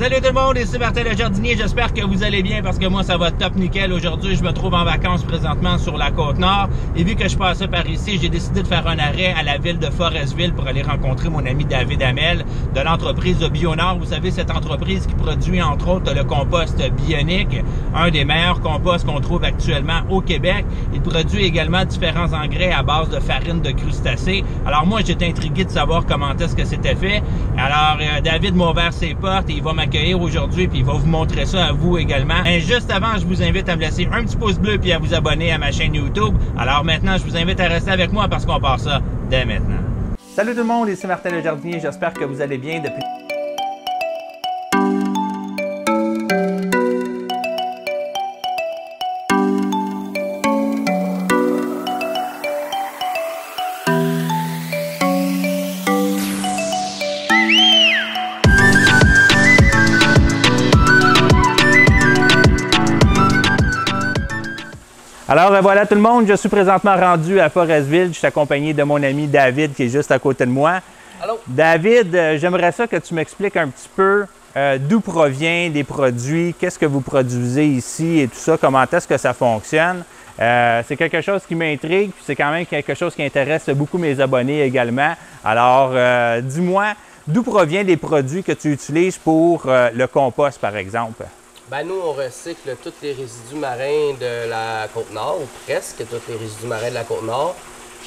Salut tout le monde, ici Martin le jardinier, j'espère que vous allez bien parce que moi ça va top nickel. Aujourd'hui je me trouve en vacances présentement sur la Côte-Nord et vu que je passais par ici, j'ai décidé de faire un arrêt à la ville de Forestville pour aller rencontrer mon ami David Hamel de l'entreprise BioNord. Vous savez, cette entreprise qui produit entre autres le compost bionique, un des meilleurs composts qu'on trouve actuellement au Québec. Il produit également différents engrais à base de farine de crustacés. Alors moi j'étais intrigué de savoir comment est-ce que c'était fait. Alors David m'a ouvert ses portes et il va m'accueillir aujourd'hui puis il va vous montrer ça à vous également. Et juste avant, je vous invite à me laisser un petit pouce bleu puis à vous abonner à ma chaîne YouTube. Alors maintenant, je vous invite à rester avec moi parce qu'on part ça dès maintenant. Salut tout le monde, ici Martin le jardinier, j'espère que vous allez bien depuis... Alors voilà tout le monde, je suis présentement rendu à Forestville. Je suis accompagné de mon ami David qui est juste à côté de moi. Allô? David, j'aimerais ça que tu m'expliques un petit peu d'où proviennent les produits, qu'est-ce que vous produisez ici et tout ça, comment est-ce que ça fonctionne. C'est quelque chose qui m'intrigue, puis c'est quand même quelque chose qui intéresse beaucoup mes abonnés également. Alors, dis-moi, d'où proviennent les produits que tu utilises pour le compost, par exemple? Ben nous, on recycle tous les résidus marins de la Côte-Nord, ou presque tous les résidus marins de la Côte-Nord.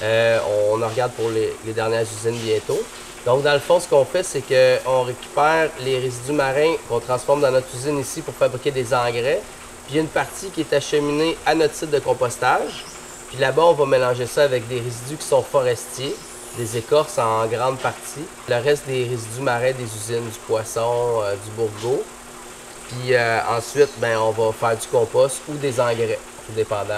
On en regarde pour les dernières usines bientôt. Donc, dans le fond, ce qu'on fait, c'est qu'on récupère les résidus marins qu'on transforme dans notre usine ici pour fabriquer des engrais. Puis, il y a une partie qui est acheminée à notre site de compostage. Puis là-bas, on va mélanger ça avec des résidus qui sont forestiers, des écorces en grande partie. Le reste des résidus marins des usines, du poisson, du bourgeot. Puis ensuite, ben, on va faire du compost ou des engrais, tout dépendant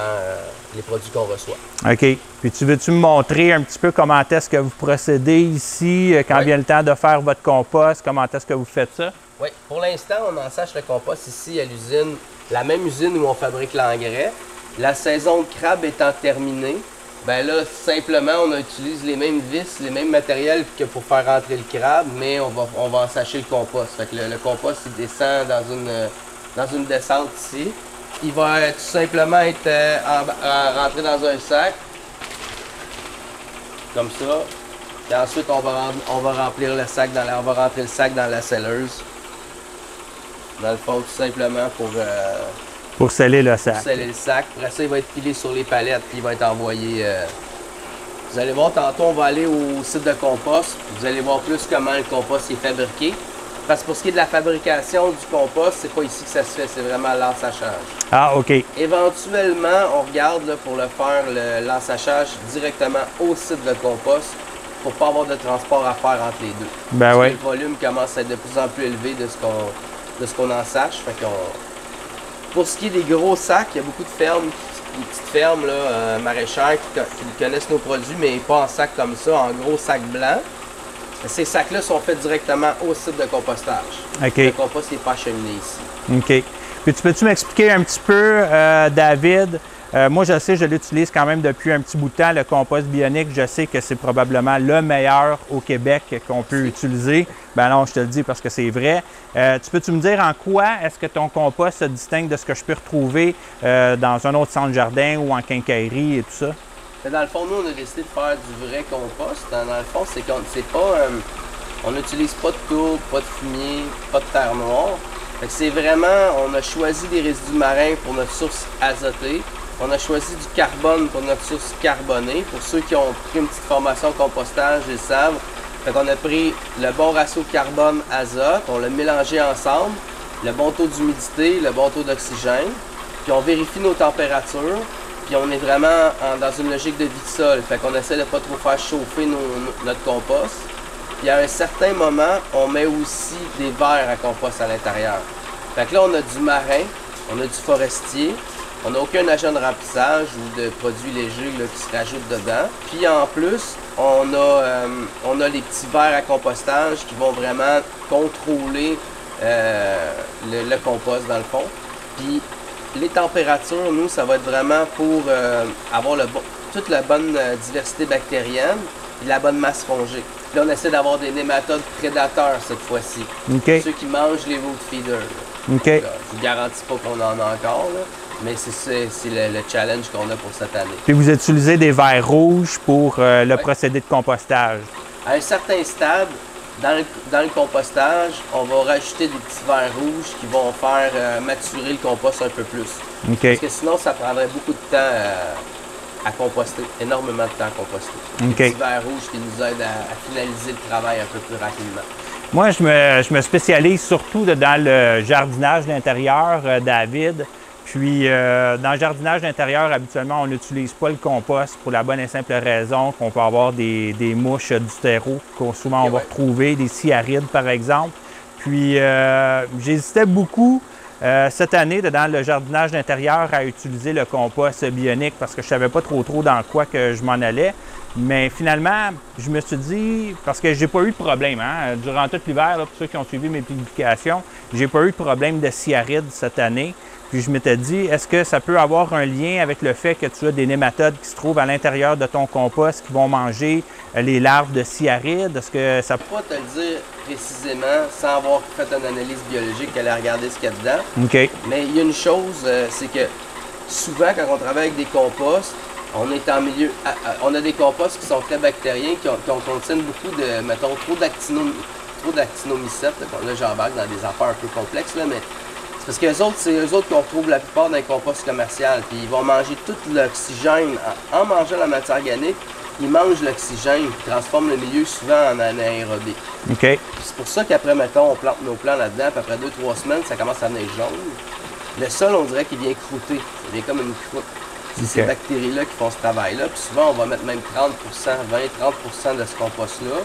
des produits qu'on reçoit. OK. Puis veux-tu me montrer un petit peu comment est-ce que vous procédez ici, quand vient le temps de faire votre compost, comment est-ce que vous faites ça? Oui. Pour l'instant, on ensâche le compost ici à l'usine, la même usine où on fabrique l'engrais. La saison de crabe étant terminée, ben là, simplement, on utilise les mêmes vis, les mêmes matériels que pour faire rentrer le crabe, mais on va ensacher le compost. Fait que le compost, il descend dans une descente ici. Il va tout simplement être rentré dans un sac, comme ça. Et ensuite, on va remplir le sac on va rentrer le sac dans la selleuse. Dans le fond, tout simplement pour sceller le sac. Pour sceller le sac. Après ça, il va être pilé sur les palettes puis il va être envoyé. Vous allez voir, tantôt, on va aller au site de compost. Vous allez voir plus comment le compost est fabriqué. Parce que pour ce qui est de la fabrication du compost, c'est pas ici que ça se fait, c'est vraiment l'ensachage. Ah, OK. Éventuellement, on regarde là, pour le faire, l'ensachage directement au site de compost pour pas avoir de transport à faire entre les deux. Ben parce oui. que le volume commence à être de plus en plus élevé de ce qu'on ensache. Fait qu'on... Pour ce qui est des gros sacs, il y a beaucoup de fermes, des petites fermes là, maraîchères qui connaissent nos produits, mais pas en sac comme ça, en gros sac blanc. Ces sacs-là sont faits directement au site de compostage. OK. Le compost n'est pas acheminé ici. OK. Puis peux-tu m'expliquer un petit peu, David, moi je sais, je l'utilise quand même depuis un petit bout de temps, le compost bionique, je sais que c'est probablement le meilleur au Québec qu'on peut utiliser. Ben non, je te le dis parce que c'est vrai. Peux-tu me dire en quoi est-ce que ton compost se distingue de ce que je peux retrouver dans un autre centre jardin ou en quincaillerie et tout ça? Dans le fond, nous, on a décidé de faire du vrai compost. Dans le fond, c'est qu'on on n'utilise pas de tourbe, pas de fumier, pas de terre noire. C'est vraiment, on a choisi des résidus marins pour notre source azotée. On a choisi du carbone pour notre source carbonée. Pour ceux qui ont pris une petite formation compostage, ils le savent. Fait qu'on a pris le bon ratio carbone-azote, on l'a mélangé ensemble, le bon taux d'humidité, le bon taux d'oxygène. Puis on vérifie nos températures. Puis on est vraiment dans une logique de vie de sol. Fait qu'on essaie de ne pas trop faire chauffer notre compost. Puis à un certain moment, on met aussi des verres à compost à l'intérieur. Fait que là, on a du marin, on a du forestier, on n'a aucun agent de remplissage ou de produits légers là, qui se rajoutent dedans. Puis en plus, on a les petits verres à compostage qui vont vraiment contrôler le compost dans le fond. Puis les températures, nous, ça va être vraiment pour avoir toute la bonne diversité bactérienne et la bonne masse fongique. Là, on essaie d'avoir des nématodes prédateurs cette fois-ci. OK. Ceux qui mangent les root feeders. OK. Là, je ne garantis pas qu'on en a encore, là, mais c'est le challenge qu'on a pour cette année. Puis vous utilisez des verres rouges pour le procédé de compostage. À un certain stade, dans le compostage, on va rajouter des petits verres rouges qui vont faire maturer le compost un peu plus. OK. Parce que sinon, ça prendrait beaucoup de temps à composter, énormément de temps à composter. OK. Des petits verres rouges qui nous aident à finaliser le travail un peu plus rapidement. Moi, je me spécialise surtout dans le jardinage d'intérieur, David. Puis, dans le jardinage d'intérieur, habituellement, on n'utilise pas le compost pour la bonne et simple raison qu'on peut avoir des mouches du terreau qu'on souvent on va retrouver, des cyarides, par exemple. Puis, j'hésitais beaucoup cette année, dans le jardinage d'intérieur, à utiliser le compost bionique parce que je ne savais pas trop dans quoi que je m'en allais. Mais finalement, je me suis dit, parce que j'ai pas eu de problème, hein, durant tout l'hiver, pour ceux qui ont suivi mes publications, j'ai pas eu de problème de cyaride cette année. Puis je m'étais dit, est-ce que ça peut avoir un lien avec le fait que tu as des nématodes qui se trouvent à l'intérieur de ton compost qui vont manger les larves de cyaride? Est-ce que ça... Je ne peux pas te le dire précisément sans avoir fait une analyse biologique, aller regarder ce qu'il y a dedans. OK. Mais il y a une chose, c'est que souvent, quand on travaille avec des composts, on est en milieu... on a des composts qui sont très bactériens, qui contiennent beaucoup de, mettons, trop d'actinomycètes. Là, j'embarque dans des affaires un peu complexes, là, mais c'est parce que c'est eux autres qu'on retrouve la plupart dans les composts commerciaux. Puis ils vont manger tout l'oxygène. En mangeant la matière organique, ils mangent l'oxygène et transforment le milieu souvent en anaérobie. OK. C'est pour ça qu'après, mettons, on plante nos plants là-dedans, puis après 2-3 semaines, ça commence à devenir jaune. Le sol, on dirait qu'il vient croûter. Il vient comme une croûte. C'est ces bactéries-là qui font ce travail-là. Puis souvent, on va mettre même 30%, 20-30% de ce compost-là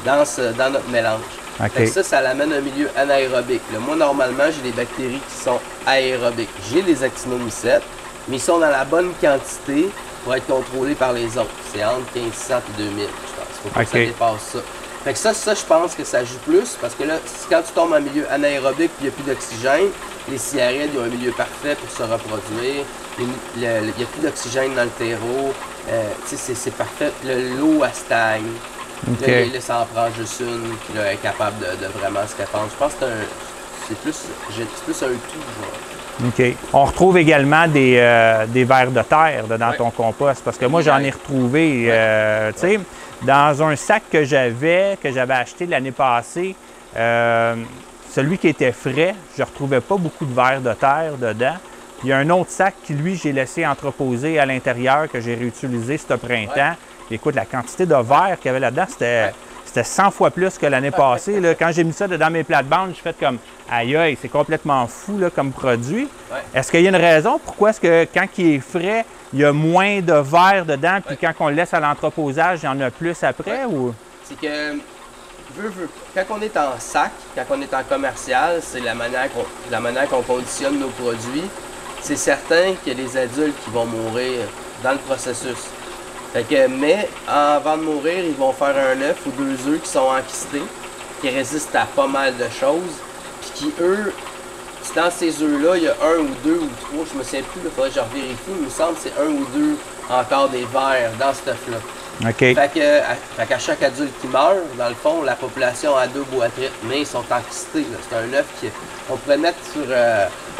dans notre mélange. Okay. Ça l'amène un milieu anaérobique. Là, moi, normalement, j'ai des bactéries qui sont aérobiques. J'ai les actinomycètes, mais ils sont dans la bonne quantité pour être contrôlés par les autres. C'est entre 1500 et 2000, je pense. Il faut pas que ça dépasse ça. Fait que ça, je pense que ça joue plus, parce que là, quand tu tombes en milieu anaérobique et il n'y a plus d'oxygène, les cyarides ont un milieu parfait pour se reproduire. Il n'y a plus d'oxygène dans le terreau. C'est parfait. L'eau, elle stagne. Okay. Là, ça en prend juste une, puis là, elle est capable de vraiment se répandre. Je pense que c'est plus un tout, genre. OK. On retrouve également des vers de terre dans ton compost, parce que moi, j'en ai retrouvé, tu sais, dans un sac que j'avais acheté l'année passée, celui qui était frais, je ne retrouvais pas beaucoup de vers de terre dedans. Il y a un autre sac qui, lui, j'ai laissé entreposer à l'intérieur, que j'ai réutilisé ce printemps. Puis, écoute, la quantité de verre qu'il y avait là-dedans, c'était 100 fois plus que l'année passée. Là. Quand j'ai mis ça dans mes plates-bandes, j'ai fait comme « Aïe, aïe, c'est complètement fou là, comme produit. » Est-ce qu'il y a une raison? Pourquoi est-ce que quand il est frais, il y a moins de verre dedans, puis quand on le laisse à l'entreposage, il y en a plus après? Ou... C'est que, quand on est en sac, quand on est en commercial, c'est la manière qu'on conditionne nos produits. C'est certain qu'il y a des adultes qui vont mourir dans le processus. Fait que, mais avant de mourir, ils vont faire un œuf ou 2 œufs qui sont enquistés, qui résistent à pas mal de choses, puis qui, eux, dans ces œufs-là, il y a 1 ou 2 ou 3, je me souviens plus, il faudrait que je revérifie, mais il me semble que c'est 1 ou 2 encore des vers dans cet œuf-là. Okay. Fait qu'à chaque adulte qui meurt, dans le fond, la population a 2 boîteries, mais ils sont enquistés. C'est un œuf qu'on pourrait mettre sur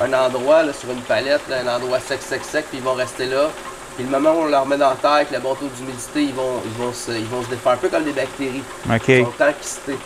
un endroit, là, sur une palette, là, un endroit sec, puis ils vont rester là. Puis le moment où on leur met dans la terre avec le bon taux d'humidité, ils vont se défaire un peu comme des bactéries. Okay. Ils sont enquistés.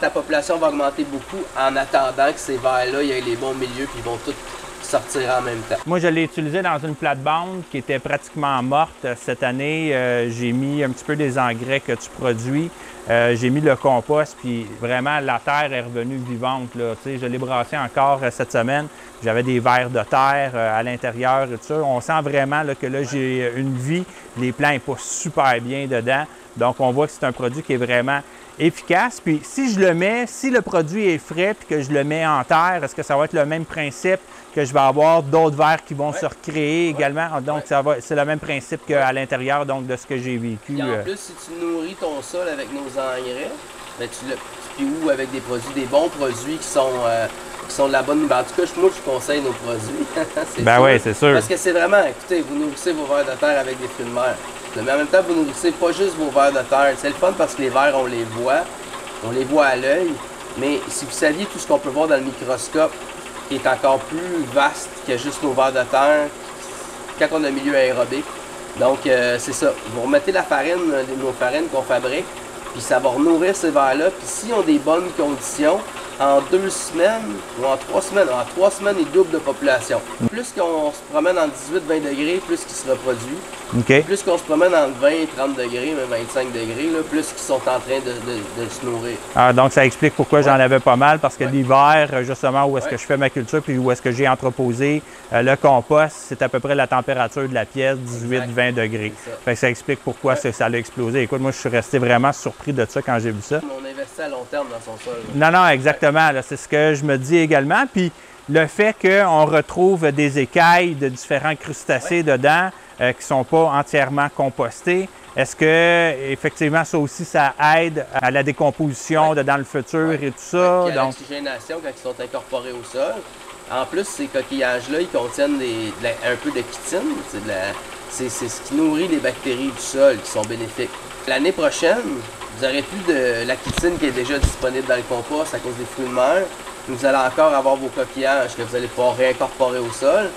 Ta population va augmenter beaucoup en attendant que ces vers-là, il y ait les bons milieux, puis ils vont tous sortir en même temps. Moi, je l'ai utilisé dans une plate-bande qui était pratiquement morte. Cette année, j'ai mis un petit peu des engrais que tu produis. J'ai mis le compost, puis vraiment, la terre est revenue vivante. Là. Je l'ai brassé encore cette semaine. J'avais des vers de terre à l'intérieur et tout ça. On sent vraiment là, que là, j'ai une vie. Les plants poussent super bien dedans. Donc, on voit que c'est un produit qui est vraiment efficace. Puis, si le produit est frais puis que je le mets en terre, est-ce que ça va être le même principe que je vais avoir d'autres vers qui vont se recréer également? Donc, c'est le même principe qu'à l'intérieur donc de ce que j'ai vécu. Et en plus, si tu nourris ton sol avec nos engrais, ben ou avec des bons produits qui sont de la bonne... Ben, en tout cas, moi, je conseille nos produits. Ben oui, c'est sûr. Parce que c'est vraiment... Écoutez, vous nourrissez vos vers de terre avec des fruits de mer. Mais en même temps, vous nourrissez pas juste vos vers de terre. C'est le fun parce que les vers, on les voit à l'œil. Mais si vous saviez tout ce qu'on peut voir dans le microscope, qui est encore plus vaste que juste nos vers de terre, quand on a un milieu aérobique. Donc, c'est ça. Vous remettez la farine, nos farines qu'on fabrique, puis ça va nourrir ces vers-là. Puis s'ils ont des bonnes conditions, en 2 semaines ou en 3 semaines, ils doublent de population. Plus qu'on se promène en 18-20 degrés, plus qu'ils se reproduisent. OK. Plus qu'on se promène en 20-30 degrés, même 25 degrés, là, plus qu'ils sont en train de se nourrir. Ah, donc, ça explique pourquoi j'en avais pas mal, parce que l'hiver, justement, où est-ce que je fais ma culture, puis où est-ce que j'ai entreposé le compost, c'est à peu près la température de la pièce, 18-20 degrés. Fait que ça explique pourquoi ça a explosé. Écoute, moi, je suis resté vraiment surpris de ça quand j'ai vu ça. On investit à long terme dans son sol. Non, non, exactement. C'est ce que je me dis également. Puis le fait qu'on retrouve des écailles de différents crustacés dedans qui ne sont pas entièrement compostés, est-ce que effectivement ça aussi, ça aide à la décomposition dans le futur et tout ça? Puis à l'oxygénation quand ils sont incorporés au sol. En plus, ces coquillages-là, ils contiennent un peu de chitine. C'est ce qui nourrit les bactéries du sol qui sont bénéfiques. L'année prochaine, vous n'aurez plus de la chitine qui est déjà disponible dans le compost à cause des fruits de mer. Vous allez encore avoir vos coquillages que vous allez pouvoir réincorporer au sol,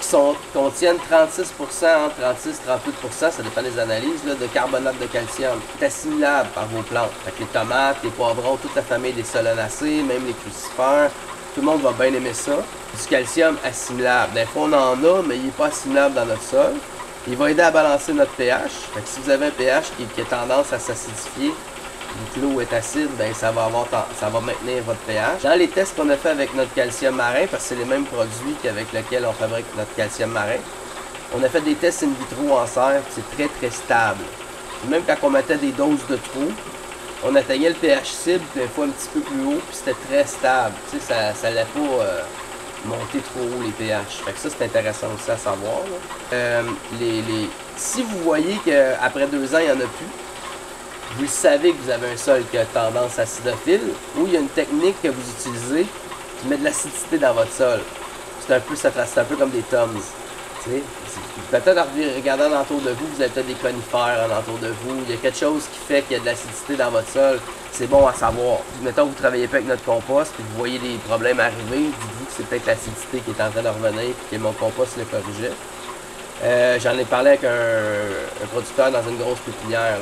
qui contiennent 36 entre 36 et 38 ça dépend des analyses, là, de carbonate de calcium. C'est assimilable par vos plantes. Fait que les tomates, les poivrons, toute la famille des solanacées, même les crucifères, tout le monde va bien aimer ça. Du calcium assimilable. Des fois, on en a, mais il n'est pas assimilable dans notre sol. Il va aider à balancer notre pH. Fait que si vous avez un pH qui a tendance à s'acidifier, vu que l'eau est acide, ben ça va maintenir votre pH. Dans les tests qu'on a fait avec notre calcium marin, parce que c'est les mêmes produits qu'avec lesquels on fabrique notre calcium marin, on a fait des tests in vitro en serre, c'est très très stable. Et même quand on mettait des doses de trop, on atteignait le pH cible, des fois un petit peu plus haut, puis c'était très stable. Tu sais, ça n'allait pas monter trop haut les pH. Fait que ça, c'est intéressant aussi à savoir. Si vous voyez qu'après 2 ans, il n'y en a plus, vous savez que vous avez un sol qui a tendance acidophile, ou il y a une technique que vous utilisez qui met de l'acidité dans votre sol. C'est un peu comme des Toms. Peut-être en regardant alentour de vous, vous avez peut-être des conifères alentour de vous. Il y a quelque chose qui fait qu'il y a de l'acidité dans votre sol. C'est bon à savoir. Mettons que vous ne travaillez pas avec notre compost et vous voyez des problèmes arriver, dites-vous que c'est peut-être l'acidité qui est en train de revenir et que mon compost le corrigeait. J'en ai parlé avec un producteur dans une grosse pépinière,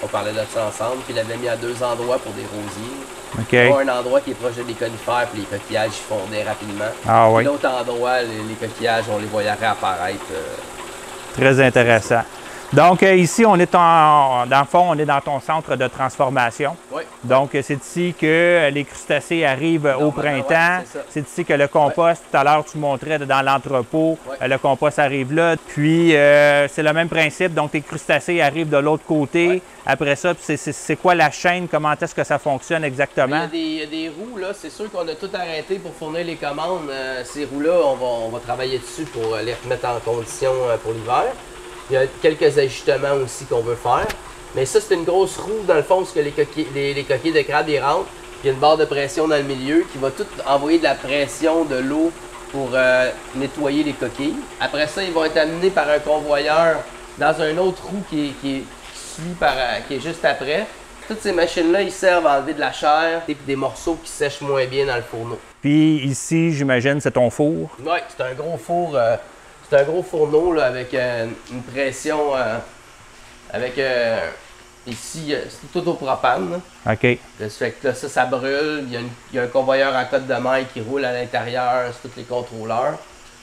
on parlait de ça ensemble, puis il l'avait mis à 2 endroits pour des rosiers. Okay. Un endroit qui est proche des conifères, puis les coquillages fondaient rapidement. Ah, oui. L'autre endroit, les coquillages, on les voyait réapparaître. Très intéressant. Donc, ici, on est dans le fond, on est dans ton centre de transformation. Oui. Donc, c'est ici que les crustacés arrivent au printemps. Ouais, c'est ici que le compost, tout à l'heure, tu montrais dans l'entrepôt, le compost arrive là. Puis, c'est le même principe. Donc, les crustacés arrivent de l'autre côté. Ouais. Après ça, c'est quoi la chaîne? Comment est-ce que ça fonctionne exactement? Il y a des roues, là. C'est sûr qu'on a tout arrêté pour fournir les commandes. Ces roues-là, on va travailler dessus pour les remettre en condition pour l'hiver. Il y a quelques ajustements aussi qu'on veut faire. Mais ça, c'est une grosse roue, dans le fond, parce que les coquilles de crabe, ils rentrent. Puis il y a une barre de pression dans le milieu qui va tout envoyer de la pression, de l'eau pour nettoyer les coquilles. Après ça, ils vont être amenés par un convoyeur dans un autre roue qui est juste après. Toutes ces machines-là, ils servent à enlever de la chair et des morceaux qui sèchent moins bien dans le fourneau. Puis ici, j'imagine, c'est ton four? Oui, c'est un gros four. C'est un gros fourneau là, avec une pression, ici, c'est tout au propane. Là. OK. Ça fait que là, ça brûle. Il y a un convoyeur en cotte de maille qui roule à l'intérieur, c'est tous les contrôleurs.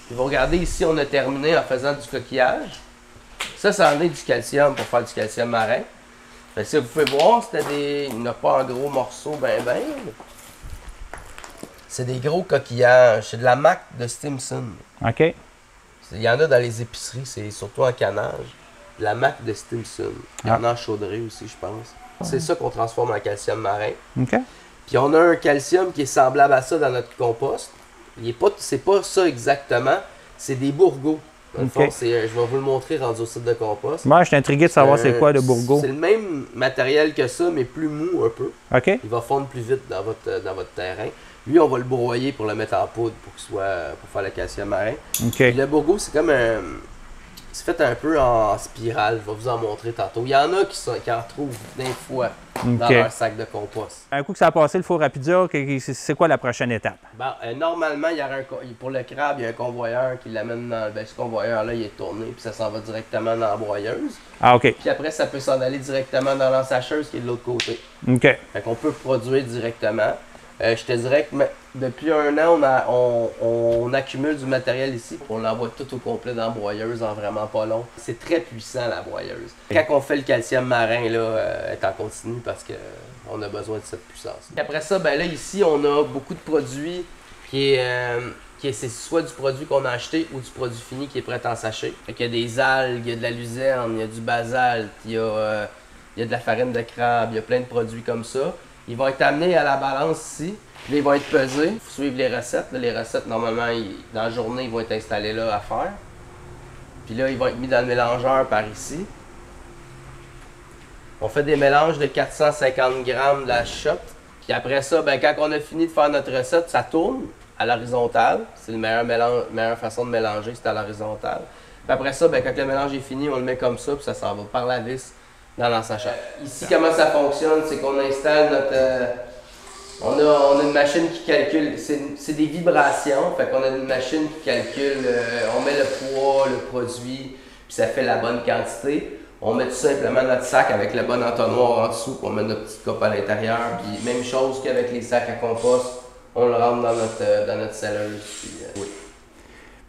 Puis vous regardez ici, on a terminé en faisant du coquillage. Ça en est du calcium pour faire du calcium marin. Fait que ça, vous pouvez voir, il n'y a pas un gros morceau ben. C'est des gros coquillages. C'est de la mac de Stimson. OK. Il y en a dans les épiceries, c'est surtout en canage. De la mac de Stimson. Il y en a en chaudrée aussi, je pense. C'est ça qu'on transforme en calcium marin. OK. Puis on a un calcium qui est semblable à ça dans notre compost. C'est pas ça exactement, c'est des bourgots. Dans le fond, je vais vous le montrer rendu au site de compost. Moi, je suis intrigué de savoir c'est quoi le bourgot. C'est le même matériel que ça, mais plus mou un peu. OK. Il va fondre plus vite dans votre terrain. Lui, on va le broyer pour le mettre en poudre pour faire le calcium marin. Okay. Le bourgot, c'est comme C'est fait un peu en spirale, je vais vous en montrer tantôt. Il y en a qui en retrouvent des fois dans leur sac de compost. Un coup que ça a passé le four Rapidia, c'est quoi la prochaine étape? Bon, normalement, il y aurait pour le crabe, il y a un convoyeur qui l'amène dans... Ben, ce convoyeur-là, il est tourné, puis ça s'en va directement dans la broyeuse. Ah, OK. Puis après, ça peut s'en aller directement dans l'ensacheuse qui est de l'autre côté. OK. Fait qu'on peut produire directement. Je te dirais que depuis un an, on accumule du matériel ici. On l'envoie tout au complet dans la broyeuse en vraiment pas long. C'est très puissant, la broyeuse. Quand on fait le calcium marin, là, est en continu parce qu'on a besoin de cette puissance. Après ça, ben là, ici, on a beaucoup de produits c'est soit du produit qu'on a acheté ou du produit fini qui est prêt en sachet. Fait qu'il y a des algues, il y a de la luzerne, il y a du basalte, il y a de la farine de crabe, il y a plein de produits comme ça. Ils vont être amenés à la balance ici, puis ils vont être pesés. Il faut suivre les recettes. Là, les recettes, normalement, dans la journée, ils vont être installés là à faire. Puis là, ils vont être mis dans le mélangeur par ici. On fait des mélanges de 450 grammes de la shot. Puis après ça, ben, quand on a fini de faire notre recette, ça tourne à l'horizontale. C'est la meilleure façon de mélanger, c'est à l'horizontale. Puis après ça, ben, quand le mélange est fini, on le met comme ça, puis ça s'en va par la vis dans l'ensachage. Ici, comment ça fonctionne, c'est qu'on installe notre... on a une machine qui calcule, c'est des vibrations, fait qu'on a une machine qui calcule, on met le poids, le produit, puis ça fait la bonne quantité. On met tout simplement notre sac avec le bon entonnoir en dessous, puis on met notre petite coupe à l'intérieur, puis même chose qu'avec les sacs à compost, on le rentre dans notre selleuse. Puis, oui.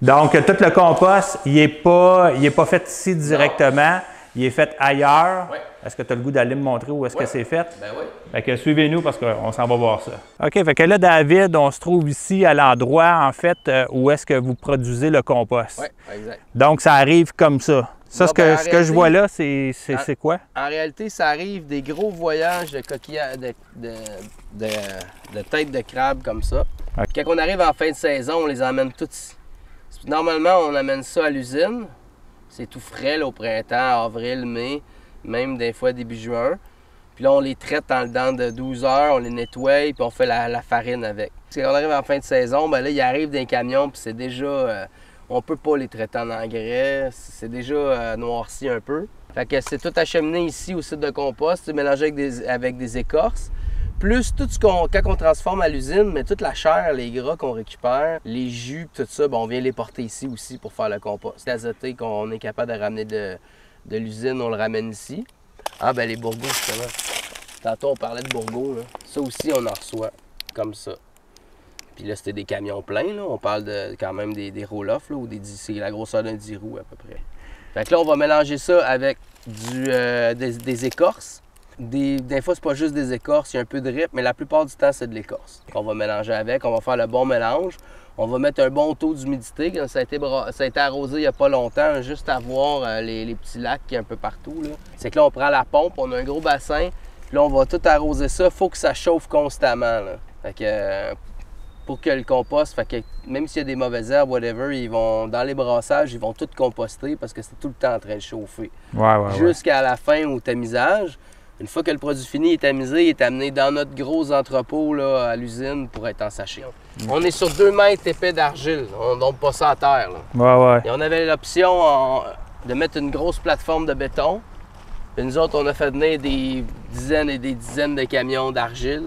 Donc, tout le compost, il n'est pas fait ici directement. Non. Il est fait ailleurs. Oui. Est-ce que tu as le goût d'aller me montrer où est-ce que c'est fait? Ben oui. Fait que suivez-nous parce qu'on s'en va voir ça. OK, fait que là, David, on se trouve ici à l'endroit, en fait, où est-ce que vous produisez le compost. Oui, exact. Donc, ça arrive comme ça. Ça, non, ce que je vois là, c'est quoi? En réalité, ça arrive des gros voyages de coquillages, de têtes de crabe comme ça. Okay. Quand on arrive en fin de saison, on les emmène toutes ici. Normalement, on amène ça à l'usine. C'est tout frais là, au printemps, avril, mai, même des fois début juin. Puis là, on les traite en dedans de 12 heures, on les nettoie, puis on fait la farine avec. Quand on arrive en fin de saison, ben là, ils arrivent d'un camion, puis c'est déjà... on peut pas les traiter en engrais, c'est déjà noirci un peu. Fait que c'est tout acheminé ici au site de compost, mélangé avec des écorces. Plus tout ce quand on transforme à l'usine, mais toute la chair, les gras qu'on récupère, les jus, tout ça, ben on vient les porter ici aussi pour faire le compost. L'azoté qu'on est capable de ramener de l'usine, on le ramène ici. Ah ben les bourgots, justement. Tantôt on parlait de bourgots, là. Ça aussi on en reçoit comme ça. Puis là c'était des camions pleins, là. On parle quand même des roll-off, ou c'est la grosseur d'un 10 roues à peu près. Fait que là on va mélanger ça avec des écorces. Des fois, c'est pas juste des écorces, il y a un peu de rip, mais la plupart du temps, c'est de l'écorce qu'on va mélanger avec. On va faire le bon mélange. On va mettre un bon taux d'humidité. Ça a été arrosé il n'y a pas longtemps, juste à voir les petits lacs qu'il y a un peu partout. C'est que là, on prend la pompe, on a un gros bassin, puis là, on va tout arroser ça. Il faut que ça chauffe constamment. Là. Fait que, pour que le compost, fait que même s'il y a des mauvaises herbes, whatever, ils vont dans les brassages, ils vont tout composter parce que c'est tout le temps en train de chauffer. Jusqu'à la fin au tamisage. Une fois que le produit fini est tamisé, il est amené dans notre gros entrepôt là, à l'usine pour être en sachet. On est sur 2 mètres épais d'argile, on ne tombe pas ça à terre. Là. Et on avait l'option de mettre une grosse plateforme de béton. Puis nous autres, on a fait venir des dizaines et des dizaines de camions d'argile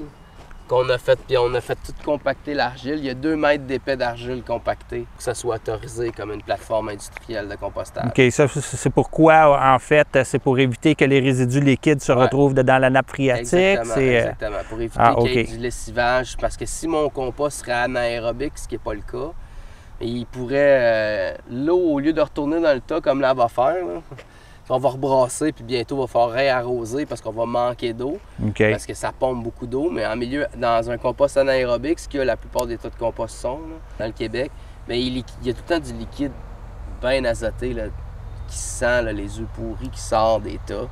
qu'on a fait, puis on a fait tout compacter l'argile. Il y a 2 mètres d'épais d'argile compacté pour que ça soit autorisé comme une plateforme industrielle de compostage. OK, ça, c'est pourquoi, en fait, c'est pour éviter que les résidus liquides se retrouvent dans la nappe phréatique? Exactement, pour éviter qu'il y ait du lessivage. Parce que si mon compost serait anaérobique, ce qui n'est pas le cas, il pourrait, l'eau, au lieu de retourner dans le tas comme là, va faire, là, on va rebrasser, puis bientôt, il va falloir réarroser parce qu'on va manquer d'eau. Parce que ça pompe beaucoup d'eau. Mais en milieu, dans un compost anaérobique, ce que la plupart des tas de compost sont là, dans le Québec, mais il y a tout le temps du liquide bien azoté là, qui sent là, les œufs pourris qui sortent des tas,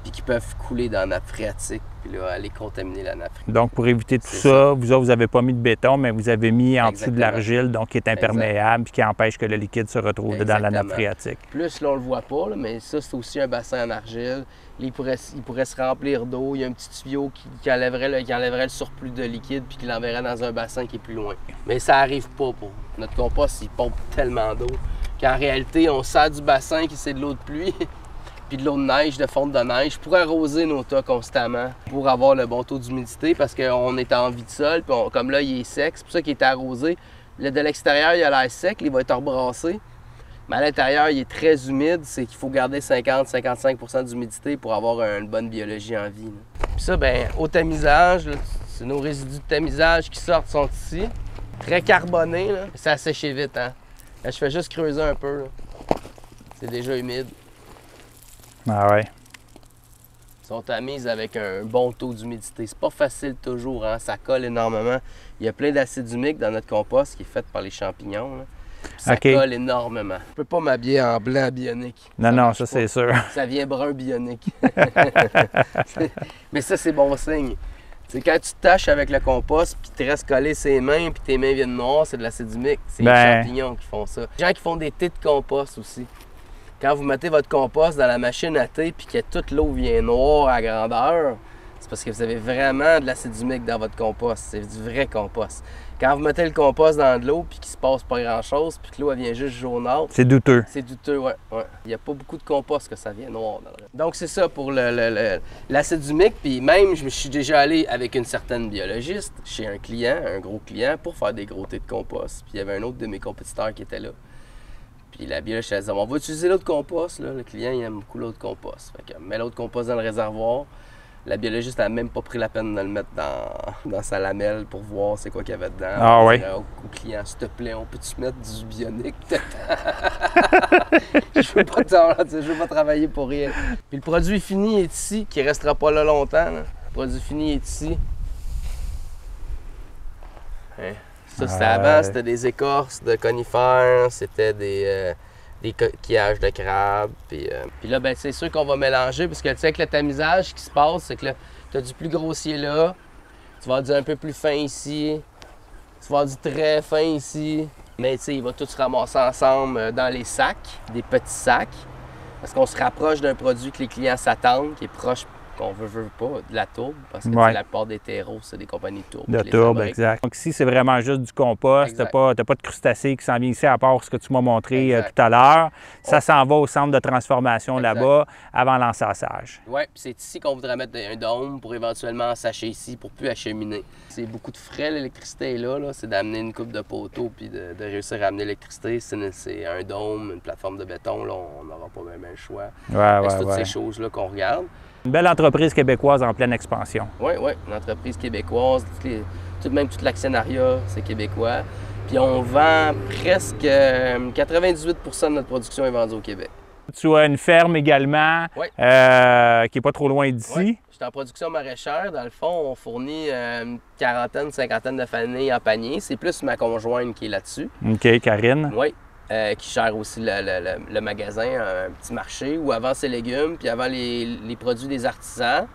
puis qui peuvent couler dans la nappe phréatique, puis là, aller contaminer la nappe phréatique. Donc, pour éviter tout ça, vous autres, vous n'avez pas mis de béton, mais vous avez mis en dessous de l'argile, donc qui est imperméable, puis qui empêche que le liquide se retrouve dans la nappe phréatique. Plus, là, on le voit pas, là, mais ça, c'est aussi un bassin en argile. Il pourrait se remplir d'eau. Il y a un petit tuyau qui enlèverait le surplus de liquide, puis qui l'enverrait dans un bassin qui est plus loin. Mais ça n'arrive pas pour notre compost, il pompe tellement d'eau Qu'en réalité, on sert du bassin qui c'est de l'eau de pluie, puis de l'eau de neige, de fonte de neige, pour arroser nos tas constamment, pour avoir le bon taux d'humidité, parce qu'on est en vie de sol, puis comme là, il est sec, c'est pour ça qu'il est arrosé. De l'extérieur, il a l'air sec, il va être rebrassé. Mais à l'intérieur, il est très humide, c'est qu'il faut garder 50-55 d'humidité pour avoir une bonne biologie en vie. Là. Puis ça, bien, au tamisage, c'est nos résidus de tamisage qui sortent, sont ici. Très carbonés, là. Ça a séché vite, hein. Là, je fais juste creuser un peu, là. C'est déjà humide. Ah ouais. Ils sont tamises avec un bon taux d'humidité. C'est pas facile toujours, hein. Ça colle énormément. Il y a plein d'acide humique dans notre compost qui est fait par les champignons, là. Ça colle énormément. Je peux pas m'habiller en blanc bionique. Non, ça c'est sûr. Ça vient brun bionique. Mais ça, c'est bon signe. C'est quand tu te tâches avec le compost, puis tu restes collé ses mains, puis tes mains viennent noires, c'est de l'acide humique. C'est les champignons qui font ça. Les gens qui font des thés de compost aussi. Quand vous mettez votre compost dans la machine à thé, puis que toute l'eau vient noire à grandeur, c'est parce que vous avez vraiment de l'acide humique dans votre compost. C'est du vrai compost. Quand vous mettez le compost dans de l'eau puis qu'il se passe pas grand-chose puis que l'eau vient juste jaunâtre... C'est douteux. C'est douteux, ouais. Il n'y a pas beaucoup de compost que ça vient noir dans le reste. Donc c'est ça pour l'acide humique. Puis même, je me suis déjà allé avec une certaine biologiste chez un client, un gros client, pour faire des gros thés de compost. Puis il y avait un autre de mes compétiteurs qui était là. Puis la biologiste, elle disait, on va utiliser l'autre compost. Là. Le client, il aime beaucoup l'autre compost. Fait que met l'autre compost dans le réservoir. La biologiste n'a même pas pris la peine de le mettre dans sa lamelle pour voir c'est quoi qu'il y avait dedans. Ah oui. Au client, s'il te plaît, on peut-tu mettre du bionique dedans? Je veux pas travailler pour rien. Puis le produit fini est ici, qui restera pas là longtemps. Là. Le produit fini est ici. Hein? Ça, c'était avant, c'était des écorces de conifères, c'était des coquillages de crabe. Puis là, ben, c'est sûr qu'on va mélanger, parce que tu sais, avec le tamisage, ce qui se passe, c'est que tu as du plus grossier là, tu vas avoir du un peu plus fin ici, tu vas avoir du très fin ici. Mais tu sais, il va tout se ramasser ensemble dans les sacs, des petits sacs, parce qu'on se rapproche d'un produit que les clients s'attendent, qui est proche, qu'on veut pas, de la tourbe, parce que la plupart des terreaux, c'est des compagnies de tourbe. De tourbe, exact. Donc ici, c'est vraiment juste du compost. Tu n'as pas de crustacés qui s'en vient ici, à part ce que tu m'as montré tout à l'heure. Ça s'en va au centre de transformation là-bas, avant l'ensassage. Oui, puis c'est ici qu'on voudrait mettre un dôme pour éventuellement ensacher ici, pour plus acheminer. C'est beaucoup de frais, l'électricité est là. C'est d'amener une coupe de poteaux, puis de réussir à amener l'électricité. C'est un dôme, une plateforme de béton, là, on n'aura pas même le choix. C'est toutes ces choses-là qu'on regarde. Une belle entreprise québécoise en pleine expansion. Oui, une entreprise québécoise. Même tout l'actionnariat, c'est québécois. Puis on vend presque 98 % de notre production est vendue au Québec. Tu as une ferme également qui n'est pas trop loin d'ici. Oui. Je suis en production maraîchère. Dans le fond, on fournit une cinquantaine de familles en panier. C'est plus ma conjointe qui est là-dessus. OK, Karine. Oui. Qui gère aussi le magasin, un petit marché où avant ses légumes, puis avant les produits des artisans.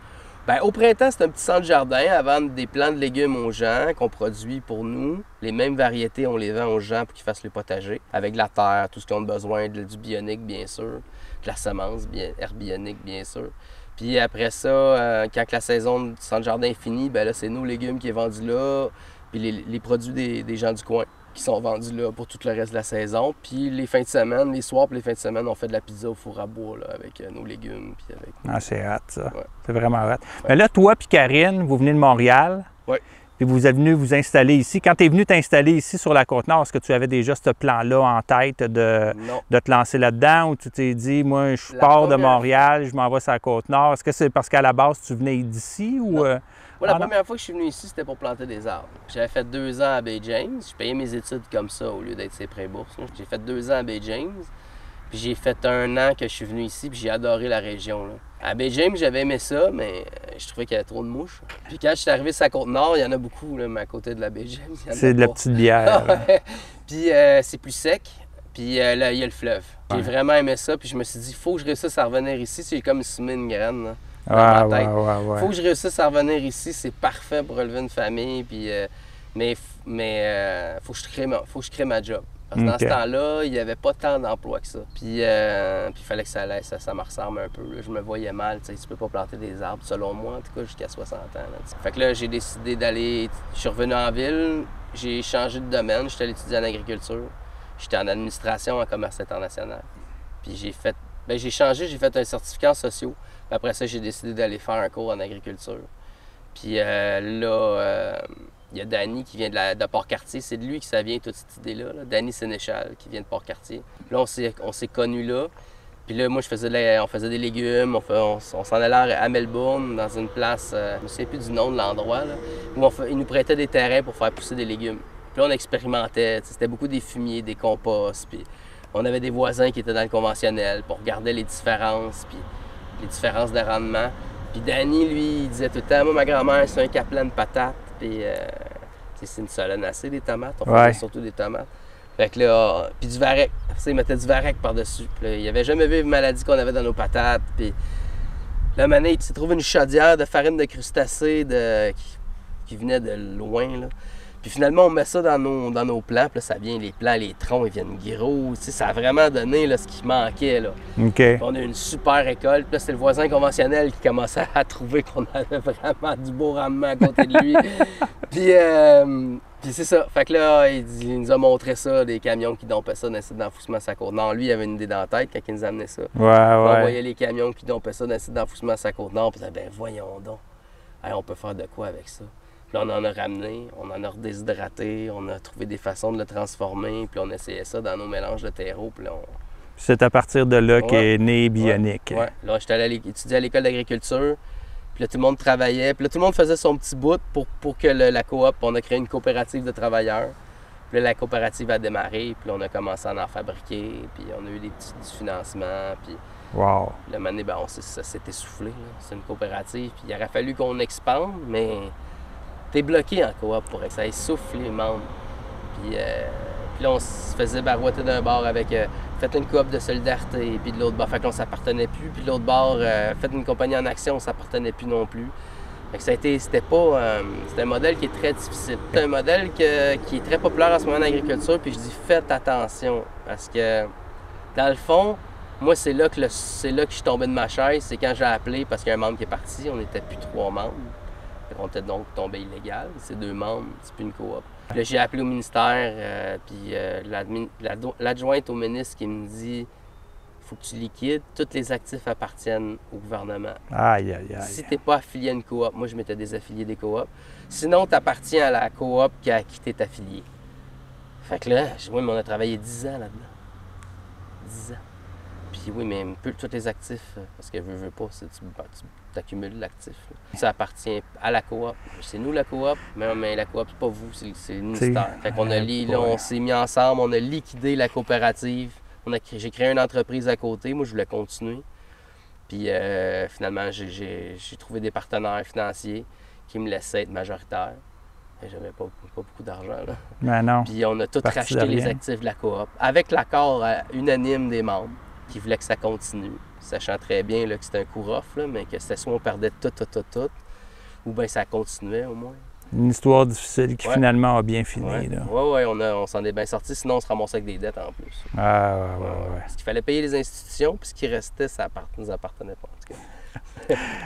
Bien, au printemps, c'est un petit centre jardin à vendre des plants de légumes aux gens qu'on produit pour nous. Les mêmes variétés, on les vend aux gens pour qu'ils fassent le potager. Avec de la terre, tout ce qu'ils ont besoin, du bionique, bien sûr, de la semence herbionique, bien sûr. Puis après ça, quand la saison du centre jardin est finie, bien là, c'est nos légumes qui est vendu là, puis les produits des gens du coin qui sont vendus là pour tout le reste de la saison. Puis les fins de semaine, les soirs et les fins de semaine, on fait de la pizza au four à bois là, avec nos légumes. Puis avec... Ah, c'est hot, ça. Ouais. C'est vraiment hot. Ouais. Mais là, toi puis Karine, vous venez de Montréal. Oui. Puis vous êtes venu vous installer ici. Quand tu es venu t'installer ici sur la Côte-Nord, est-ce que tu avais déjà ce plan-là en tête de te lancer là-dedans, ou tu t'es dit, moi, je pars de Montréal, je m'en vais sur la Côte-Nord? Est-ce que c'est parce qu'à la base, tu venais d'ici ou... Moi, la première fois que je suis venu ici, c'était pour planter des arbres. J'avais fait 2 ans à Bay James. Je payais mes études comme ça au lieu d'être ses pré-bourses. J'ai fait 2 ans à Bay James. Puis j'ai fait 1 an que je suis venu ici, puis j'ai adoré la région. Là. À Bay James, j'avais aimé ça, mais je trouvais qu'il y avait trop de mouches. Puis quand je suis arrivé sur la Côte-Nord, il y en a beaucoup, là, mais à côté de la Bay James. C'est de la petite bière. Puis c'est plus sec. Puis là, il y a le fleuve. J'ai vraiment aimé ça, puis je me suis dit, il faut que je réussisse à revenir ici. C'est comme semer une graine. Là. Faut que je réussisse à revenir ici, c'est parfait pour relever une famille, puis, mais faut que je crée ma job. Parce que dans ce temps-là, il n'y avait pas tant d'emplois que ça. Puis il fallait que ça me ressemble un peu. Là. Je me voyais mal, tu peux pas planter des arbres, selon moi, en tout cas, jusqu'à 60 ans. Là, fait que là, j'ai décidé d'aller... Je suis revenu en ville, j'ai changé de domaine, j'étais allé étudier en agriculture. j'étais en administration en commerce international. Puis j'ai changé, j'ai fait un certificat en sociaux. Puis après ça, j'ai décidé d'aller faire un cours en agriculture. Puis là, il y a Danny qui vient de Port-Cartier. C'est de lui que ça vient, toute cette idée-là. Là. Danny Sénéchal, qui vient de Port-Cartier. Là, on s'est connus là. Puis là, moi, on faisait des légumes. On s'en allait à Melbourne, dans une place, je ne me souviens plus du nom de l'endroit, là, où ils nous prêtaient des terrains pour faire pousser des légumes. Puis là, on expérimentait. C'était beaucoup des fumiers, des composts. Puis on avait des voisins qui étaient dans le conventionnel pour regarder les différences, puis les différences de rendement. Puis Danny, lui, il disait tout le temps, moi, ma grand-mère, c'est un caplan de patates. Puis c'est une solanacée, des tomates. On faisait surtout des tomates. Fait que là, puis du varech. Il mettait du varech par-dessus. Puis là, il avait jamais vu une maladie qu'on avait dans nos patates. Puis là, maintenant, il s'est trouvé une chaudière de farine de crustacés qui venait de loin, là. Puis finalement, on met ça dans nos plants, puis là, ça vient, les plants, les troncs, ils viennent gros. Tu sais, ça a vraiment donné là, ce qui manquait. Là. Okay. On a eu une super récolte. Puis là, c'est le voisin conventionnel qui commençait à trouver qu'on avait vraiment du beau rendement à côté de lui. Puis c'est ça. Fait que là, il nous a montré ça, des camions qui dompaient ça dans le site d'enfouissement à Côte-Nord. Lui, il avait une idée dans la tête quand il nous amenait ça. On voyait les camions qui dompaient ça dans le site d'enfouissement à Côte-Nord. Puis ben voyons donc, hey, on peut faire de quoi avec ça? Puis là, on en a ramené, on en a redéshydraté, on a trouvé des façons de le transformer, puis on essayait ça dans nos mélanges de terreau. Puis là, c'est à partir de là qu'est né Bionic. Ouais. Là, j'étais allé étudier à l'école d'agriculture, puis là, tout le monde travaillait, puis là, tout le monde faisait son petit bout pour que la coop, on a créé une coopérative de travailleurs. Puis là, la coopérative a démarré, puis là, on a commencé à en fabriquer, puis on a eu des petits du financement, puis... Wow! Là, maintenant, ça s'est essoufflé, c'est une coopérative, puis il aurait fallu qu'on expande, mais... T'es bloqué en coop pour que ça essouffle les membres. Puis là, on se faisait barouetter d'un bord avec faites une coop de solidarité, puis de l'autre bord, fait qu'on s'appartenait plus, puis de l'autre bord, faites une compagnie en action, on s'appartenait plus non plus. Fait que c'était un modèle qui est très difficile. C'est un modèle qui est très populaire en ce moment en agriculture, puis je dis faites attention, parce que dans le fond, moi, c'est là que je suis tombé de ma chaise, c'est quand j'ai appelé, parce qu'il y a un membre qui est parti, on n'était plus 3 membres. On était donc tombé illégal. C'est 2 membres, c'est plus une coop. Puis là, j'ai appelé au ministère, puis l'adjointe au ministre qui me dit « Faut que tu liquides, tous les actifs appartiennent au gouvernement. » Aïe, aïe, aïe. Si t'es pas affilié à une coop, moi je m'étais désaffilié des coops, sinon tu appartiens à la coop à qui t'es affilié. Fait que là, oui, mais on a travaillé 10 ans là-dedans. 10 ans. Puis oui, mais tous les actifs, parce que veux pas, tu accumules l'actif. Ça appartient à la coop. C'est nous la coop, mais la coop, c'est pas vous, c'est le ministère. Fait qu'on on s'est mis ensemble, on a liquidé la coopérative. J'ai créé une entreprise à côté, moi je voulais continuer. Puis finalement, j'ai trouvé des partenaires financiers qui me laissaient être majoritaire. J'avais pas beaucoup d'argent. Mais non. Puis on a tout racheté les actifs de la coop, avec l'accord unanime des membres qui voulaient que ça continue, sachant très bien là, que c'était un coup rough, là, mais que c'était soit on perdait tout, ou bien ça continuait au moins. Une histoire difficile qui finalement a bien fini. Oui, on s'en est bien sorti, sinon on se ramassait avec des dettes en plus. Ouais. Parce qu'il fallait payer les institutions, puis ce qui restait, ça nous appartenait pas, en tout cas.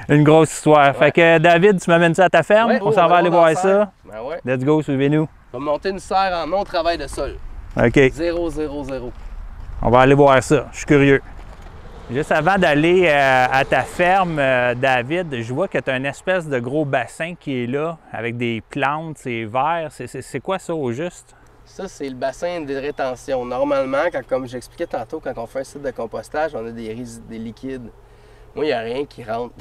Une grosse histoire. Fait que David, tu m'amènes ça à ta ferme? On s'en va aller voir ça? Ben ouais. Let's go, suivez-nous. On va monter une serre en non-travail de sol. OK. 0. On va aller voir ça. Je suis curieux. Juste avant d'aller à ta ferme, David, je vois que tu as une espèce de gros bassin qui est là, avec des plantes, c'est vert. C'est quoi ça au juste? Ça, c'est le bassin de rétention. Normalement, comme j'expliquais tantôt, quand on fait un site de compostage, on a des liquides. Moi, il n'y a rien qui rentre.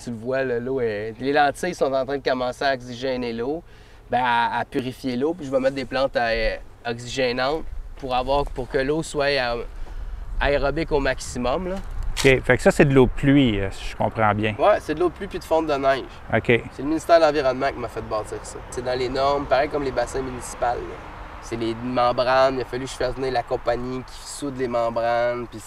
Tu le vois, l'eau est... Les lentilles sont en train de commencer à oxygéner l'eau, à purifier l'eau, puis je vais mettre des plantes oxygénantes pour que l'eau soit aérobique au maximum. Là. OK. Fait que ça, c'est de l'eau de pluie, si je comprends bien. Oui, c'est de l'eau de pluie puis de fonte de neige. OK. C'est le ministère de l'Environnement qui m'a fait bâtir ça. C'est dans les normes, pareil comme les bassins municipaux. C'est les membranes. Il a fallu que je fasse venir la compagnie qui soude les membranes. Puis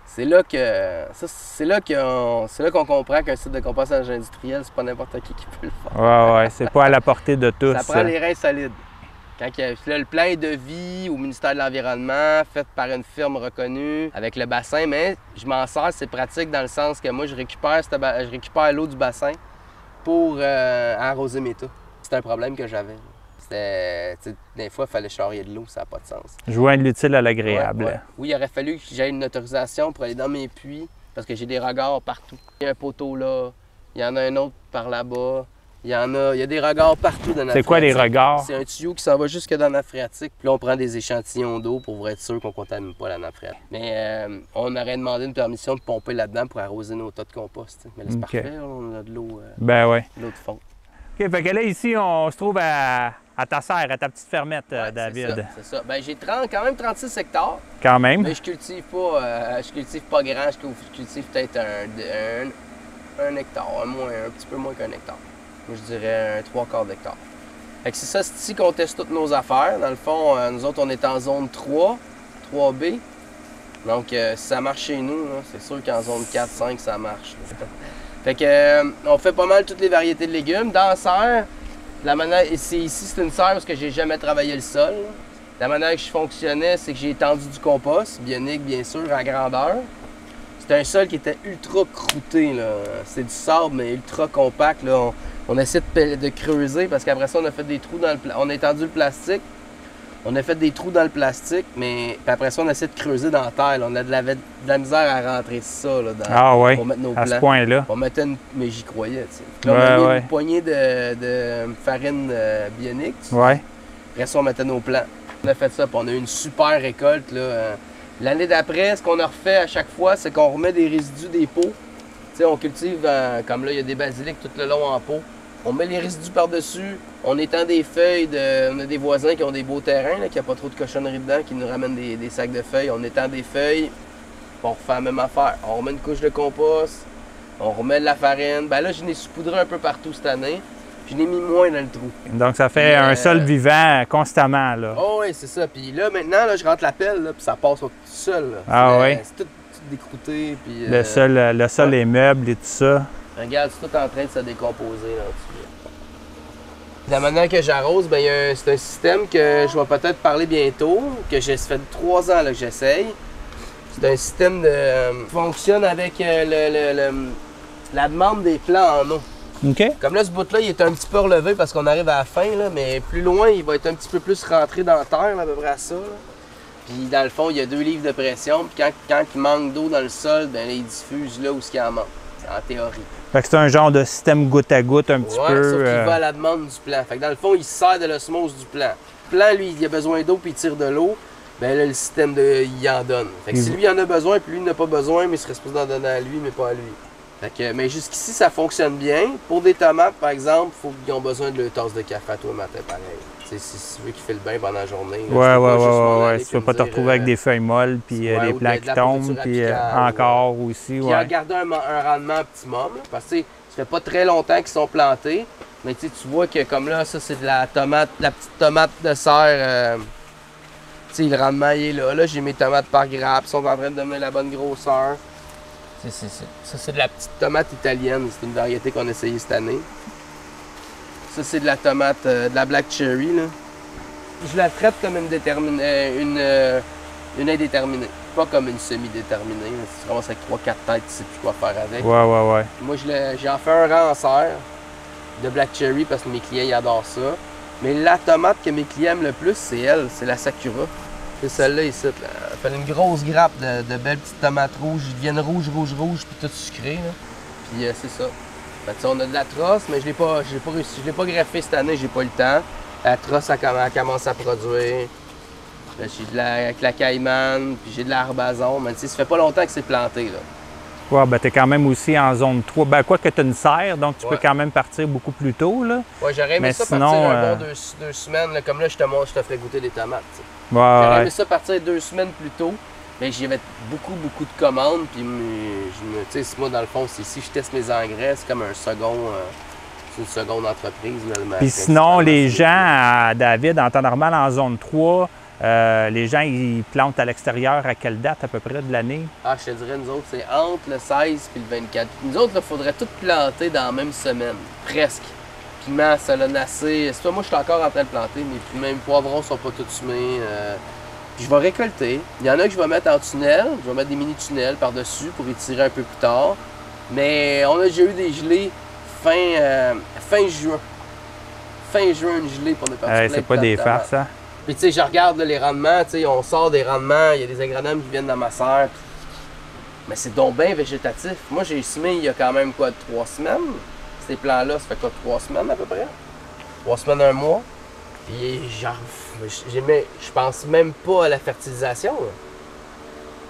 c'est là qu'on comprend qu'un site de compostage industriel, c'est pas n'importe qui peut le faire. Ouais, c'est pas à la portée de tous. Ça prend les reins solides. Quand le plein de vie au ministère de l'Environnement, fait par une firme reconnue, avec le bassin, mais je m'en sers, c'est pratique dans le sens que moi, je récupère l'eau du bassin pour arroser mes tas. C'est un problème que j'avais. Des fois, il fallait charrier de l'eau, ça n'a pas de sens. Joindre l'utile à l'agréable. Ouais. Oui, il aurait fallu que j'aie une autorisation pour aller dans mes puits, parce que j'ai des regards partout. Il y a un poteau là, il y en a un autre par là-bas. Il y a des regards partout dans la phréatique. C'est quoi les regards? C'est un tuyau qui s'en va jusque dans la phréatique. Puis là, on prend des échantillons d'eau pour être sûr qu'on ne contamine pas la nappe phréatique. Mais on aurait demandé une permission de pomper là-dedans pour arroser nos tas de compost. T'sais. Mais là, c'est parfait, là, on a de l'eau de fond. OK, fait que là, ici, on se trouve à ta serre, à ta petite fermette, David. C'est ça. Ben, j'ai quand même 36 hectares. Quand même. Mais je cultive pas grand. Je cultive peut-être un hectare, un petit peu moins qu'un hectare. Moi, je dirais un 3/4 d'hectare. Fait que c'est ça, c'est ici qu'on teste toutes nos affaires. Dans le fond, nous autres, on est en zone 3B. Donc, si ça marche chez nous, c'est sûr qu'en zone 4, 5, ça marche. Fait que, on fait pas mal toutes les variétés de légumes. Dans la serre, la manière, ici, c'est une serre parce que j'ai jamais travaillé le sol. La manière que je fonctionnais, c'est que j'ai étendu du compost, bionique, bien sûr, à grandeur. C'était un sol qui était ultra croûté, là. C'est du sable, mais ultra compact, là. On essaie de creuser parce qu'après ça, on a fait des trous dans le on a étendu le plastique. On a fait des trous dans le plastique, mais puis après ça, on essaie de creuser dans la terre. Là. On a de la misère à rentrer ça là, pour mettre nos plants. À ce point-là. On mettait mais j'y croyais, tu sais. Là, on a mis une poignée de farine bionique. Ouais. Après ça, on mettait nos plants. On a fait ça, puis on a eu une super récolte. L'année d'après, ce qu'on a refait à chaque fois, c'est qu'on remet des résidus des pots. Tu sais, on cultive, comme là, il y a des basiliques tout le long en pot. On met les résidus par-dessus, on étend des feuilles, on a des voisins qui ont des beaux terrains, là, qui n'ont pas trop de cochonneries dedans, qui nous ramènent des sacs de feuilles. On étend des feuilles, on refait la même affaire. On remet une couche de compost, on remet de la farine. Ben là, je l'ai saupoudré un peu partout cette année, puis je l'ai mis moins dans le trou. Donc ça fait un sol vivant constamment, là. Oh oui, c'est ça. Puis là, maintenant, là, je rentre la pelle, là, puis ça passe tout seul. Là. Ah oui? C'est tout décrouté. Puis, le sol est meuble et tout ça. Regarde, c'est tout en train de se décomposer là-dessus. La manière que j'arrose, ben, c'est un système que je vais peut-être parler bientôt, que ça fait 3 ans là, que j'essaye. C'est un système qui fonctionne avec la demande des plants en eau. OK. Comme là, ce bout-là, il est un petit peu relevé parce qu'on arrive à la fin, là, mais plus loin, il va être un petit peu plus rentré dans la terre, là, à peu près à ça. Là. Puis dans le fond, il y a 2 livres de pression, puis quand il manque d'eau dans le sol, ben, là, il diffuse là où il en manque, en théorie. Fait que c'est un genre de système goutte à goutte un petit peu. Sauf qu'il va à la demande du plant. Fait que dans le fond, il se sert de l'osmose du plant. Le plant, lui, il a besoin d'eau puis il tire de l'eau. Ben là, le système, il en donne. Fait que si lui en a besoin puis lui n'a pas besoin, mais il serait supposé en donner à lui, mais pas à lui. Fait que, mais jusqu'ici, ça fonctionne bien. Pour des tomates, par exemple, il faut qu'ils ont besoin de leur tasse de café à toi le matin, pareil. Si tu veux qu'il fait le bain pendant la journée. Ouais. Tu ne vas pas te retrouver avec des feuilles molles, puis des plants qui tombent, puis encore aussi. Puis en garder un rendement optimum, là, parce que ça fait pas très longtemps qu'ils sont plantés. Mais tu vois que comme là, ça c'est de la tomate, la petite tomate de serre. Le rendement il est là. Là, j'ai mes tomates par grappe, ils sont en train de devenir la bonne grosseur. Ça c'est de la petite tomate italienne, c'est une variété qu'on a essayée cette année. Ça, c'est de la tomate, de la black cherry. Là. Je la traite comme une indéterminée, pas comme une semi-déterminée. Si tu commences avec 3-4 têtes, tu sais plus quoi faire avec. Ouais. Moi, j'en fais un rang en serre de black cherry parce que mes clients ils adorent ça. Mais la tomate que mes clients aiment le plus, c'est c'est la Sakura. C'est celle-là ici. Là. Elle fait une grosse grappe de belles petites tomates rouges. Ils deviennent rouges, puis tout sucré. Là. Puis c'est ça. Ben, on a de la trosse, mais je l'ai pas réussi. Je l'ai pas greffé cette année, j'ai pas eu le temps. La trosse, elle commence à produire. J'ai avec la caïmane, puis j'ai de l'arbazon. Mais ça fait pas longtemps que c'est planté. Là. Ouais, ben t'es quand même aussi en zone 3. Ben quoi que tu as une serre, donc tu peux quand même partir beaucoup plus tôt. Là. Ouais, j'aurais aimé ça partir un bon 2 semaines. Là, comme là, je te ferais goûter des tomates. J'aurais aimé ça partir 2 semaines plus tôt. Mais j'avais beaucoup de commandes, puis tu sais, moi, dans le fond, si je teste mes engrais, c'est comme c'est une seconde entreprise. Puis sinon, les gens, David, en temps normal, en zone 3, les gens, ils plantent à l'extérieur à quelle date à peu près de l'année? Ah, je te dirais, nous autres, c'est entre le 16 et le 24. Nous autres, il faudrait tout planter dans la même semaine, presque. Piment, solanacée, moi, je suis encore en train de planter, mais même poivrons sont pas tous semés. Je vais récolter. Il y en a que je vais mettre en tunnel. Je vais mettre des mini-tunnels par-dessus pour étirer un peu plus tard. Mais on a déjà eu des gelées fin juin. fin juin gelé pour ne pas C'est pas des farces, hein? Puis tu sais, je regarde là, les rendements, tu sais, on sort des rendements, il y a des agronomes qui viennent dans ma serre. Mais c'est donc bien végétatif. Moi, j'ai semé il y a quand même quoi, 3 semaines. Ces plants-là, ça fait quoi, 3 semaines à peu près? 3 semaines, 1 mois. Puis genre, je pense même pas à la fertilisation.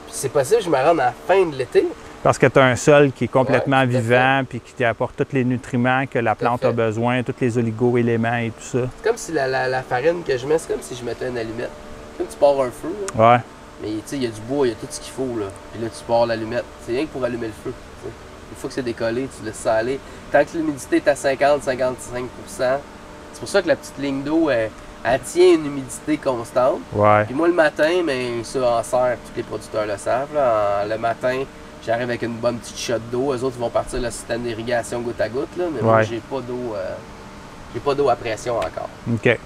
Puis c'est possible que je me rende à la fin de l'été. Parce que tu as un sol qui est complètement vivant puis qui t'apporte tous les nutriments que la plante a besoin, tous les oligo-éléments et tout ça. C'est comme si la farine que je mets, c'est comme si je mettais une allumette. Comme tu pars un feu. Là. Ouais. Mais tu sais, il y a du bois, il y a tout ce qu'il faut. Là. Puis là, tu pars l'allumette. C'est rien que pour allumer le feu. T'sais. Une fois que c'est décollé, tu laisses ça aller. Tant que l'humidité est à 50-55 %, c'est pour ça que la petite ligne d'eau, elle tient une humidité constante. Ouais. Puis moi, le matin, mais ça en serre, tous les producteurs le savent. Là, le matin, j'arrive avec une bonne petite shot d'eau. Eux autres vont partir le système d'irrigation goutte à goutte. Là, mais moi, j'ai pas d'eau à pression encore. OK.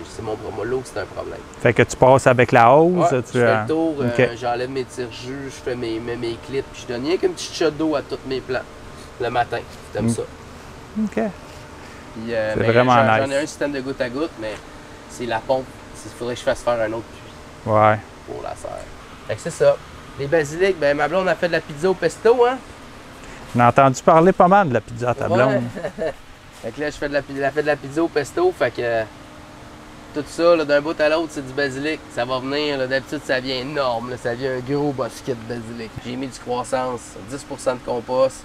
C'est mon l'eau, c'est un problème. Fait que tu passes avec la hausse. Ouais, je fais le tour, j'enlève mes tire-jus, je fais mes clips, puis je donne rien qu'une petite shot d'eau à tous mes plants le matin. J'aime ça. OK. Puis, c'est vraiment nice. J'en ai un système de goutte à goutte, mais c'est la pompe. Il faudrait que je fasse faire un autre puits. Ouais. Pour la serre. Fait que c'est ça. Les basiliques, ben ma blonde a fait de la pizza au pesto, hein? On a entendu parler pas mal de la pizza à ta blonde. Fait que là, je fais de la pizza au pesto, fait que tout ça, d'un bout à l'autre, c'est du basilic. Ça va venir, d'habitude, ça vient énorme, là, ça vient un gros bosquet de basilic. J'ai mis du croissance, 10 % de compost.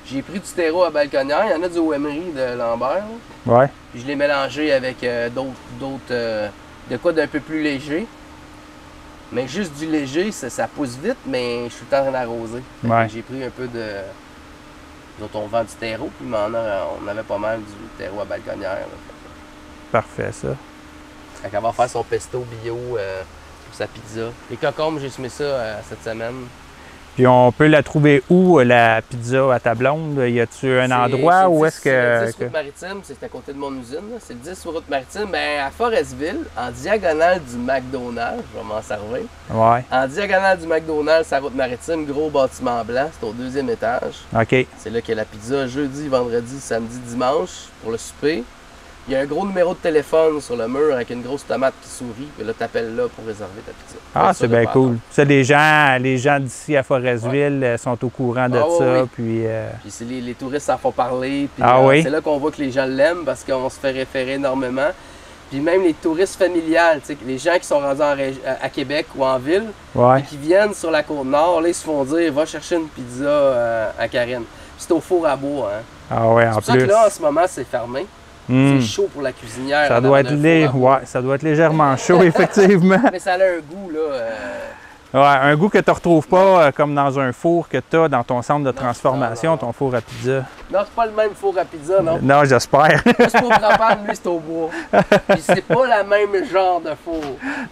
J'ai pris du terreau à balconnière, il y en a du Emery de Lambert. Là. Ouais. Puis je l'ai mélangé avec de quoi d'un peu plus léger. Mais juste du léger, ça pousse vite, mais je suis en train d'arroser. Ouais. J'ai pris un peu de... Nous autres, on vend du terreau, puis on avait pas mal du terreau à balconnière. Là. Parfait, ça. Fait qu'elle va faire son pesto bio pour sa pizza. Les cocombes, j'ai semé ça cette semaine. Puis on peut la trouver où, la pizza à ta blonde? Y a-tu un endroit où est-ce que... C'est le 10 route maritime, c'est à côté de mon usine. C'est le 10 route maritime, ben, à Forestville, en diagonale du McDonald's. Je vais m'en servir. Ouais. En diagonale du McDonald's, sa route maritime, gros bâtiment blanc, c'est au 2e étage. OK. C'est là qu'il y a la pizza jeudi, vendredi, samedi, dimanche pour le souper. Il y a un gros numéro de téléphone sur le mur avec une grosse tomate qui sourit. Puis là, tu appelles là pour réserver ta pizza. Ah, c'est bien cool. Ça, les gens d'ici à Forestville sont au courant de ça. Oui. Puis les touristes s'en font parler. Puis c'est là qu'on voit que les gens l'aiment parce qu'on se fait référer énormément. Puis même les touristes familiales, les gens qui sont rendus à Québec ou en ville, et qui viennent sur la Côte-Nord, là, ils se font dire « Va chercher une pizza à Karine ». C'est au four à bois. Hein. Ah ouais, en plus. C'est pour ça que là, en ce moment, c'est fermé. C'est chaud pour la cuisinière. Ça doit être légèrement chaud, effectivement. Mais ça a un goût, là. Ouais, un goût que tu ne retrouves pas comme dans un four que tu as dans ton centre de transformation, ton four à pizza. Non, c'est pas le même four à pizza, non? Non, j'espère. C'est au propane, lui, c'est au bois. Puis c'est pas le même genre de four.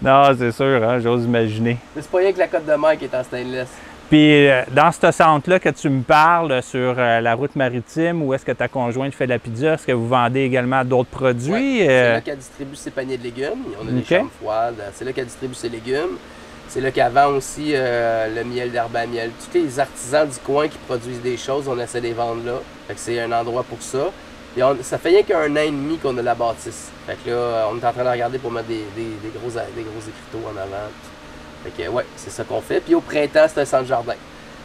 Non, c'est sûr, hein, j'ose imaginer. Mais c'est pas rien que la cote de mer qui est en stainless. Puis dans ce centre-là que tu me parles sur la route maritime, où est-ce que ta conjointe fait de la pizza, est-ce que vous vendez également d'autres produits? Oui, c'est là qu'elle distribue ses paniers de légumes. On a des chambres froides. C'est là qu'elle distribue ses légumes. C'est là qu'elle vend aussi le miel d'herbe à miel. Tous les artisans du coin qui produisent des choses, on essaie de les vendre là. Fait que c'est un endroit pour ça. Et ça fait rien qu'un an et demi qu'on a la bâtisse. Fait que là, on est en train de regarder pour mettre des gros écriteaux en avant. Fait que ouais, c'est ça qu'on fait. Puis au printemps, c'est un centre jardin.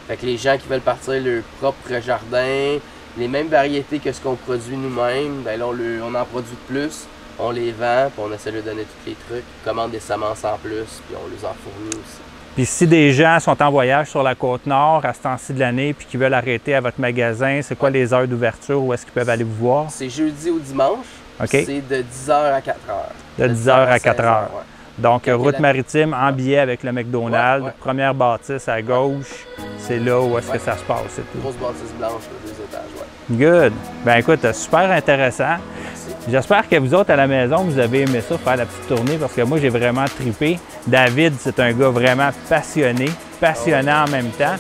Fait que les gens qui veulent partir leur propre jardin, les mêmes variétés que ce qu'on produit nous-mêmes, ben là, on en produit plus, on les vend, puis on essaie de leur donner tous les trucs, on commande des semences en plus, puis on les en fournit aussi. Puis si des gens sont en voyage sur la Côte-Nord à ce temps-ci de l'année puis qui veulent arrêter à votre magasin, c'est quoi les heures d'ouverture? Où est-ce qu'ils peuvent aller vous voir? C'est jeudi ou dimanche. OK. C'est de 10h à 4h. De 10h à 4h. Ouais. Donc, route maritime en billet avec le McDonald's, première bâtisse à gauche, c'est là où est-ce que ça se passe, c'est tout. Grosse bâtisse blanche, 2 étages, Good. Ben écoute, super intéressant. J'espère que vous autres à la maison, vous avez aimé ça, faire la petite tournée, parce que moi, j'ai vraiment trippé. David, c'est un gars vraiment passionné, passionnant en même temps.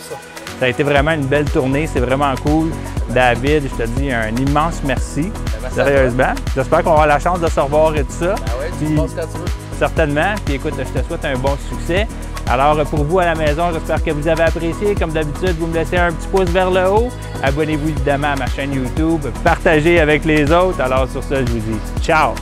Ça a été vraiment une belle tournée, c'est vraiment cool. David, je te dis un immense merci. Sérieusement. J'espère qu'on aura la chance de se revoir et tout ça. Ah ouais, tu passes quand tu veux. Certainement. Puis écoute, je te souhaite un bon succès. Alors, pour vous à la maison, j'espère que vous avez apprécié. Comme d'habitude, vous me laissez un petit pouce vers le haut. Abonnez-vous évidemment à ma chaîne YouTube. Partagez avec les autres. Alors, sur ce, je vous dis ciao!